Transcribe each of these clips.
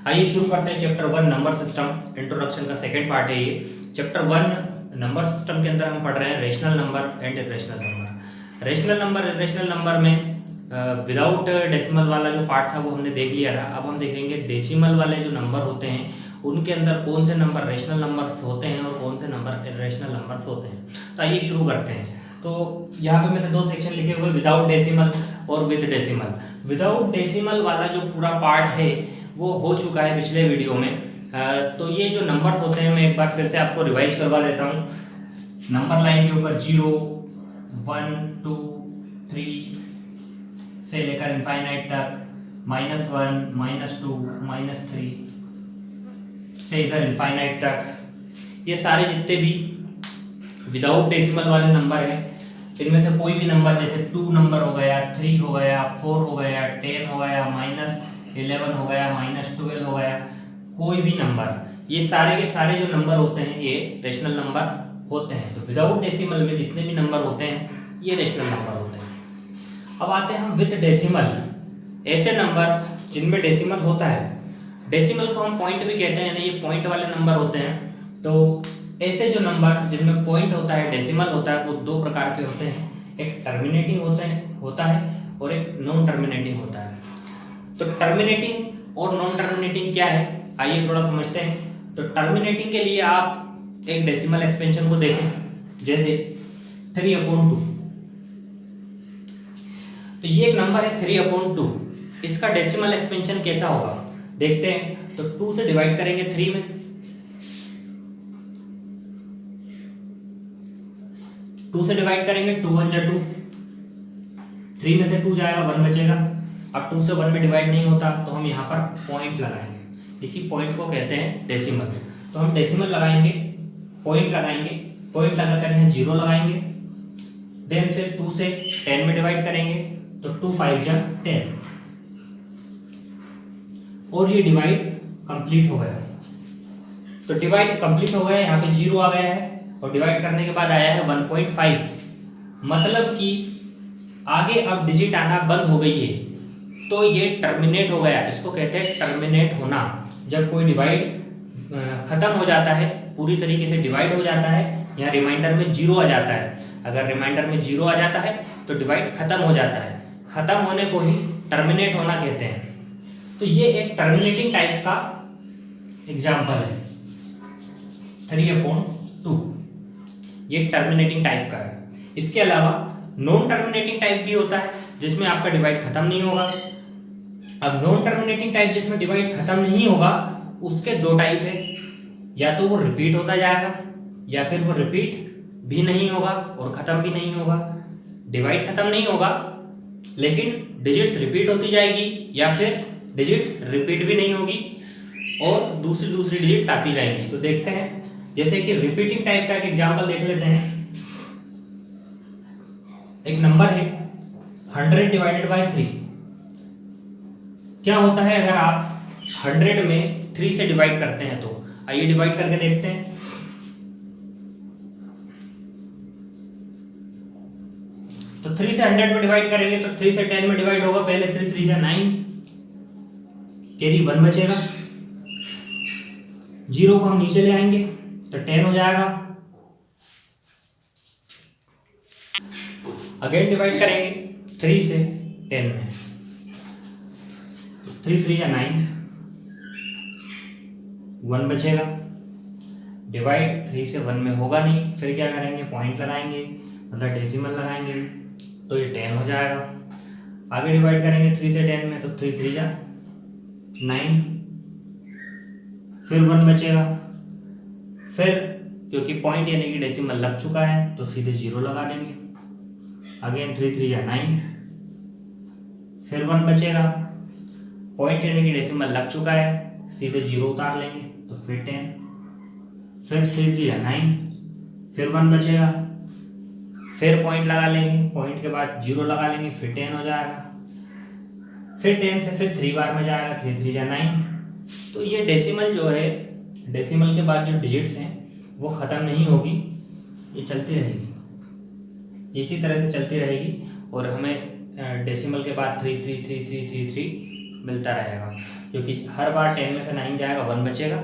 आइए शुरू करते हैं चैप्टर 1 नंबर सिस्टम इंट्रोडक्शन का सेकंड पार्ट है ये। चैप्टर 1 नंबर सिस्टम के अंदर हम पढ़ रहे हैं rational number and irrational number. Rational number irrational number में विदाउट डेसिमल वाला जो पार्ट था वो हमने देख लिया था। अब हम देखेंगे डेसिमल वाले जो नंबर होते हैं उनके अंदर कौन से नंबर रेशनल नंबर्स होते हैं और कौन से नंबर इरेशनल नंबर्स होते हैं। तो आइए शुरू करते हैं। तो यहाँ पे मैंने दो सेक्शन लिखे हुए, विदाउट डेसिमल और विद डेसिमल। विदाउट डेसिमल वाला जो पूरा पार्ट है वो हो चुका है पिछले वीडियो में। तो ये जो नंबर्स होते हैं मैं एक बार फिर से आपको रिवाइज करवा देता हूँ। नंबर लाइन के ऊपर 0, 1, 2, 3 से लेकर इनफाइनाइट तक, -1, -2, -3 से इधर इनफाइनाइट तक, ये सारे जितने भी विदाउट डेसिमल वाले नंबर हैं इनमें से कोई भी नंबर जैसे 2 नंबर हो गया, 3 हो गया, 4 हो गया, 10 हो गया, -11 हो गया, -12 हो गया, कोई भी नंबर, ये सारे के सारे जो नंबर होते हैं ये रेशनल नंबर होते हैं। तो विदाउट डेसिमल में जितने भी नंबर होते हैं ये रेशनल नंबर होते हैं। अब आते हैं हम विद डेसिमल, ऐसे नंबर जिनमें डेसिमल होता है। डेसिमल को हम पॉइंट भी कहते हैं, ये पॉइंट वाले नंबर होते हैं। तो ऐसे जो नंबर जिनमें पॉइंट होता है, डेसिमल होता है, वो दो प्रकार के होते हैं। एक टर्मिनेटिंग होता है और एक नॉन टर्मिनेटिंग होता है। तो टर्मिनेटिंग और नॉन टर्मिनेटिंग क्या है, आइए थोड़ा समझते हैं। तो टर्मिनेटिंग के लिए आप एक डेसिमल एक्सपेंशन को देखें, जैसे 3/2। तो ये एक नंबर है 3/2, इसका डेसिमल एक्सपेंशन कैसा होगा देखते हैं। तो 2 से डिवाइड करेंगे 3 में, 2 से डिवाइड करेंगे, 2 1 जा 2, 3 में से 2 जाएगा, 1 बचेगा। अब 2 से 1 में डिवाइड नहीं होता तो हम यहाँ पर पॉइंट लगाएंगे, इसी पॉइंट को कहते हैं डेसिमल। तो हम डेसिमल लगाएंगे, पॉइंट लगाएंगे, पॉइंट लगा कर यहाँ 0 लगाएंगे। देन फिर 2 से 10 में डिवाइड करेंगे तो 2 5 जा 10, और ये डिवाइड कंप्लीट हो गया। तो डिवाइड कंप्लीट हो गया, यहाँ पे 0 आ गया है और डिवाइड करने के बाद आया है 1.5, मतलब कि आगे अब डिजिट आना बंद हो गई है, तो ये टर्मिनेट हो गया। इसको कहते हैं टर्मिनेट होना। जब कोई डिवाइड खत्म हो जाता है, पूरी तरीके से डिवाइड हो जाता है, यहाँ रिमाइंडर में 0 आ जाता है। अगर रिमाइंडर में 0 आ जाता है तो डिवाइड खत्म हो जाता है। खत्म होने को ही टर्मिनेट होना कहते हैं। तो ये एक टर्मिनेटिंग टाइप का एग्जाम्पल है 3/2, ये टर्मिनेटिंग टाइप का है। इसके अलावा नॉन टर्मिनेटिंग टाइप भी होता है जिसमें आपका डिवाइड खत्म नहीं होगा। अब नॉन टर्मिनेटिंग टाइप जिसमें डिवाइड खत्म नहीं होगा उसके दो टाइप है, या तो वो रिपीट होता जाएगा या फिर वो रिपीट भी नहीं होगा और खत्म भी नहीं होगा। डिवाइड खत्म नहीं होगा लेकिन डिजिट्स रिपीट होती जाएगी, या फिर डिजिट रिपीट भी नहीं होगी और दूसरी डिजिट्स आती जाएंगी। तो देखते हैं, जैसे कि रिपीटिंग टाइप का एक एग्जांपल देख लेते हैं। एक नंबर है 100 डिवाइडेड बाय 3। क्या होता है अगर आप 100 में 3 से डिवाइड करते हैं? तो आइए डिवाइड करके देखते हैं। तो 3 से 100 में डिवाइड करेंगे तो 3 से 10 में डिवाइड होगा, पहले 3 3 जा 9, कैरी 1 बचेगा। 0 को हम नीचे ले आएंगे तो 10 हो जाएगा। अगेन डिवाइड करेंगे 3 से 10 में, 3 3 या 9, 1 बचेगा। डिवाइड 3 से 1 में होगा नहीं, फिर क्या करेंगे, पॉइंट लगाएंगे, मतलब डेसिमल लगाएंगे, तो ये 10 हो जाएगा। आगे डिवाइड करेंगे 3 से 10 में तो 3 3 या 9, फिर 1 बचेगा। फिर क्योंकि पॉइंट यानी कि डेसिमल लग चुका है तो सीधे 0 लगा देंगे। अगेन 3 3 या 9, फिर 1 बचेगा। पॉइंट यानी कि डेसिमल लग चुका है, सीधे 0 उतार लेंगे तो फिर 10, फिर 3 3 या 9, फिर 1 बचेगा। फिर पॉइंट लगा लेंगे, पॉइंट के बाद 0 लगा लेंगे, फिर 10 हो जाएगा। फिर 10 से फिर 3 बार में जाएगा, 3 3 या 9। तो ये डेसिमल जो है, डेसिमल के बाद जो डिजिट्स हैं वो ख़त्म नहीं होगी, ये चलती रहेगी, इसी तरह से चलती रहेगी। और हमें डेसिमल के बाद 3 3 3 3 3 3 मिलता रहेगा, क्योंकि हर बार 10 में से 9 जाएगा 1 बचेगा,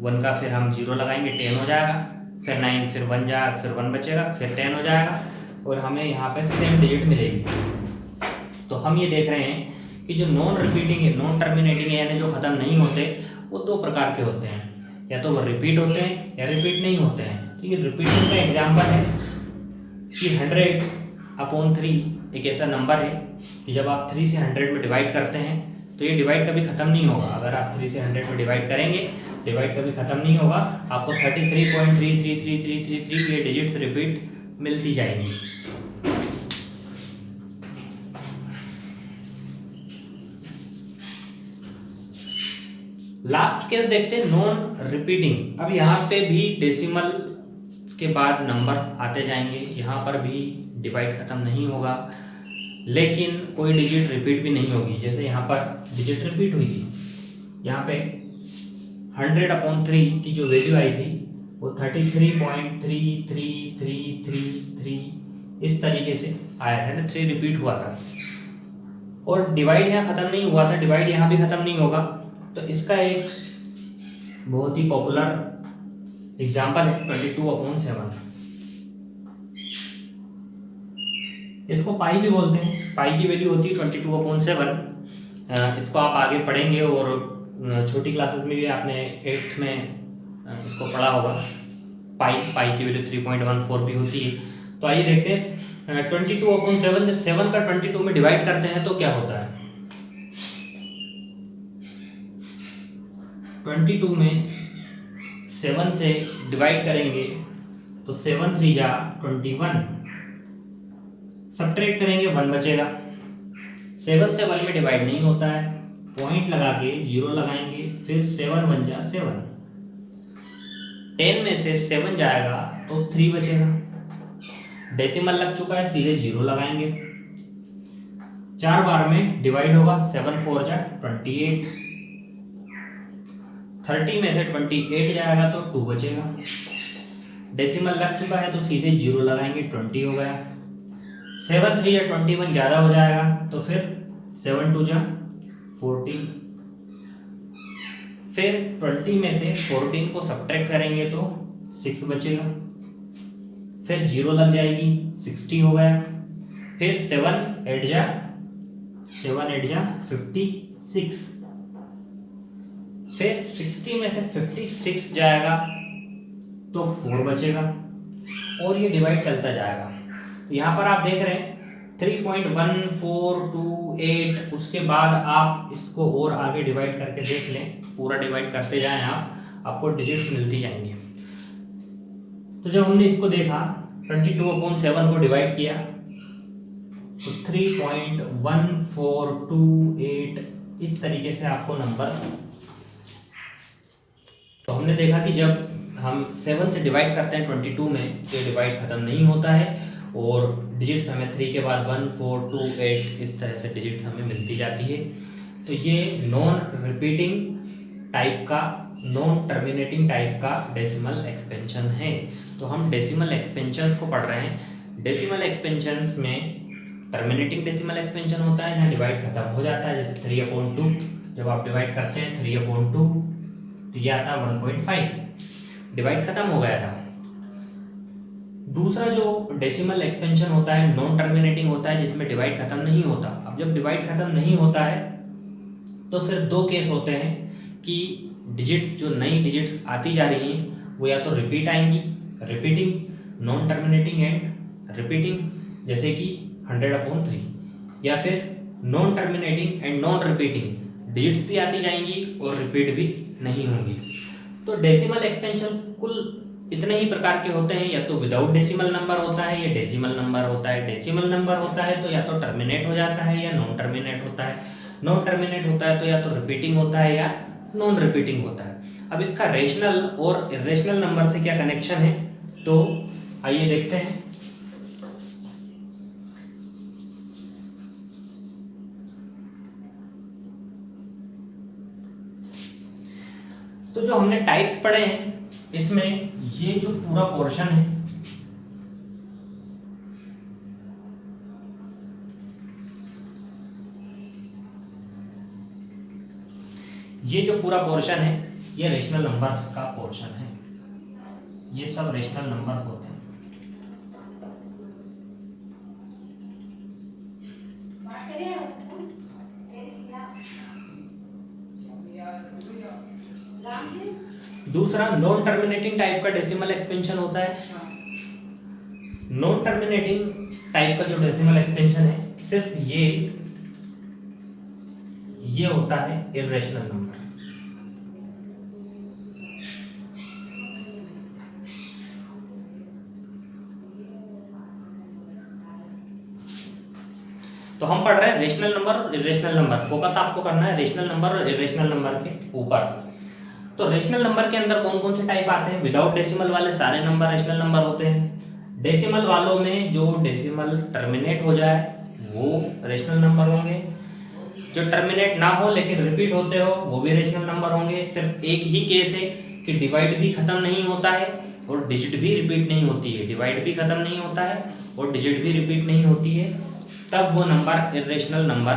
1 का फिर हम 0 लगाएंगे 10 हो जाएगा, फिर 9 फिर 1 जाएगा, फिर 1 बचेगा, फिर 10 हो जाएगा और हमें यहाँ पे सेम डिजिट मिलेगी। तो हम ये देख रहे हैं कि जो नॉन रिपीटिंग है, नॉन टर्मिनेटिंग है, यानी जो ख़त्म नहीं होते, वो दो प्रकार के होते हैं, या तो वो रिपीट होते हैं या रिपीट नहीं होते हैं। तो ये रिपीटिंग का एग्जाम्पल है कि 100/3 एक ऐसा नंबर है कि जब आप 3 से 100 में डिवाइड करते हैं तो ये डिवाइड कभी ख़त्म नहीं होगा। अगर आप 3 से 100 में डिवाइड करेंगे, डिवाइड कभी ख़त्म नहीं होगा, आपको 33.33333 ये डिजिट्स रिपीट मिलती जाएंगी। लास्ट केस देखते हैं, नॉन रिपीटिंग। अब यहाँ पे भी डेसिमल के बाद नंबर्स आते जाएंगे, यहाँ पर भी डिवाइड ख़त्म नहीं होगा, लेकिन कोई डिजिट रिपीट भी नहीं होगी। जैसे यहाँ पर डिजिट रिपीट हुई थी, यहाँ पे 100/3 की जो वैल्यू आई थी वो 33.33333 इस तरीके से आया था ना, 3 रिपीट हुआ था। और डिवाइड यहाँ ख़त्म नहीं हुआ था, डिवाइड यहाँ भी ख़त्म नहीं होगा। तो इसका एक बहुत ही पॉपुलर एग्जाम्पल है 22/7। इसको पाई भी बोलते हैं, पाई की वैल्यू होती है 22/7। इसको आप आगे पढ़ेंगे और छोटी क्लासेस में भी आपने 8th में इसको पढ़ा होगा। पाई की वैल्यू 3.14 भी होती है। तो आइए देखते हैं 22/7, जब 7 का 22 में डिवाइड करते हैं तो क्या होता है। 22 में 7 से डिवाइड करेंगे तो 7 3 जा 21, सब्ट्रैक्ट करेंगे 1 बचेगा। 7 से 1 में डिवाइड नहीं होता है, पॉइंट लगा के 0 लगाएंगे, फिर 7 1 जा 7, 10 में से 7 जाएगा तो 3 बचेगा। डेसिमल लग चुका है, सीधे 0 लगाएंगे, 4 बार में डिवाइड होगा, 7 4 जा 28, 30 में से 28 जाएगा तो 2 बचेगा। डेसिमल लग चुका है तो सीधे 0 लगाएंगे, 20 हो गया। 7 3 या 21 ज़्यादा हो जाएगा तो फिर 7 2 जा 14, फिर 20 में से 14 को सब्ट्रैक्ट करेंगे तो 6 बचेगा, फिर 0 लग जाएगी, 60 हो गया। फिर 7 8 जा 56, फिर 60 में से 56 जाएगा तो 4 बचेगा और ये डिवाइड चलता जाएगा। तो यहाँ पर आप देख रहे हैं 3.1428, उसके बाद आप इसको और आगे डिवाइड करके देख लें, पूरा डिवाइड करते जाएं आप, आपको डिजिट्स मिलती जाएंगी। तो जब हमने इसको देखा 22/7 को डिवाइड किया तो 3.1428 इस तरीके से आपको नंबर। तो हमने देखा कि जब हम 7 से डिवाइड करते हैं 22 में तो डिवाइड ख़त्म नहीं होता है और डिजिट्स हमें 3 के बाद 1 4 2 8 इस तरह से डिजिट्स हमें मिलती जाती है। तो ये नॉन रिपीटिंग टाइप का, नॉन टर्मिनेटिंग टाइप का डेसिमल एक्सपेंशन है। तो हम डेसिमल एक्सपेंशंस को पढ़ रहे हैं। डेसिमल एक्सपेंशंस में टर्मिनेटिंग डेसिमल एक्सपेंशन होता है जहाँ डिवाइड खत्म हो जाता है, जैसे 3/2 जब आप डिवाइड करते हैं 3/2 तो ये आता है 1.5, डिवाइड खत्म हो गया था। दूसरा जो डेसिमल एक्सपेंशन होता है नॉन टर्मिनेटिंग होता है, जिसमें डिवाइड खत्म नहीं होता। अब जब डिवाइड खत्म नहीं होता है तो फिर 2 केस होते हैं कि डिजिट्स, जो नई डिजिट्स आती जा रही हैं वो या तो रिपीट आएंगी, repeating, non terminating and repeating, जैसे कि 100/3, या फिर non terminating and non repeating, digits भी आती जाएंगी और रिपीट भी नहीं होंगी। तो डेसिमल एक्सपेंशन कुल इतने ही प्रकार के होते हैं, या तो विदाउट डेसिमल नंबर होता है या डेसिमल नंबर होता है। डेसिमल नंबर होता है तो या तो टर्मिनेट हो जाता है या नॉन टर्मिनेट होता है। नॉन टर्मिनेट होता है तो या तो रिपीटिंग होता है या नॉन रिपीटिंग होता है। अब इसका रेशनल और इरेशनल नंबर से क्या कनेक्शन है, तो आइए देखते हैं। तो जो हमने टाइप्स पढ़े हैं इसमें ये जो पूरा पोर्शन है ये जो पूरा पोर्शन है ये रेशनल नंबर्स का पोर्शन है, ये सब रेशनल नंबर्स होते हैं। दूसरा नॉन टर्मिनेटिंग टाइप का डेसिमल एक्सपेंशन होता है। नॉन टर्मिनेटिंग टाइप का जो डेसिमल एक्सपेंशन है सिर्फ ये होता है इर्रेशनल नंबर। तो हम पढ़ रहे हैं रेशनल नंबर और इर्रेशनल नंबर। फोकस आपको करना है रेशनल नंबर और इर्रेशनल नंबर के ऊपर। तो रेशनल नंबर के अंदर कौन कौन से टाइप आते हैं? विदाउट डेसिमल वाले सारे नंबर रेशनल नंबर होते हैं। डेसिमल वालों में जो डेसिमल टर्मिनेट हो जाए वो रेशनल नंबर होंगे। जो टर्मिनेट ना हो लेकिन रिपीट होते हो वो भी रेशनल नंबर होंगे। सिर्फ एक ही केस है कि डिवाइड भी खत्म नहीं होता है और डिजिट भी रिपीट नहीं होती है। डिवाइड भी खत्म नहीं होता है और डिजिट भी रिपीट नहीं होती है, तब वो नंबर इर्रेशनल नंबर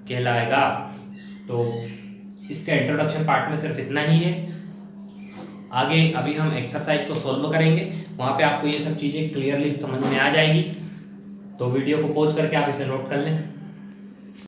कहलाएगा। तो इसका इंट्रोडक्शन पार्ट में सिर्फ इतना ही है। आगे अभी हम एक्सरसाइज को सॉल्व करेंगे, वहाँ पे आपको ये सब चीज़ें क्लियरली समझ में आ जाएगी। तो वीडियो को पॉज करके आप इसे नोट कर लें।